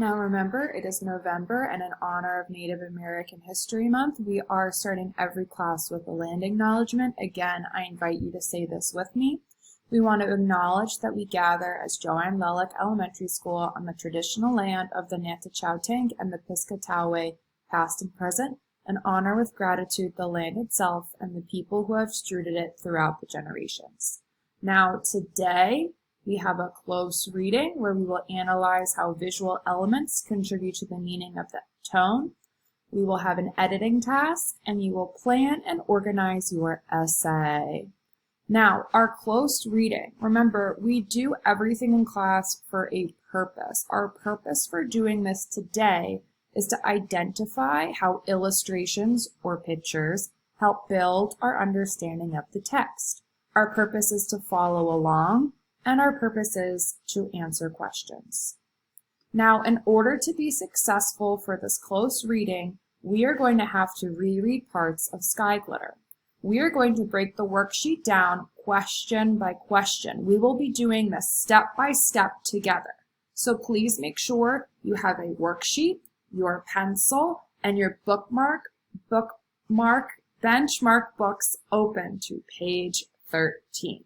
Now remember, it is November, and in honor of Native American History Month, we are starting every class with a land acknowledgement. Again, I invite you to say this with me. We want to acknowledge that we gather as Joanne Lelek Elementary School on the traditional land of the Natachowtank and the Piscataway, past and present, and honor with gratitude the land itself and the people who have stewarded it throughout the generations. Now today, we have a close reading where we will analyze how visual elements contribute to the meaning of the tone. We will have an editing task, and you will plan and organize your essay. Now, our close reading. Remember, we do everything in class for a purpose. Our purpose for doing this today is to identify how illustrations or pictures help build our understanding of the text. Our purpose is to follow along, and our purpose is to answer questions. Now, in order to be successful for this close reading, we are going to have to reread parts of Sky Glitter. We are going to break the worksheet down question by question. We will be doing this step by step together. So please make sure you have a worksheet, your pencil, and your benchmark books open to page 13.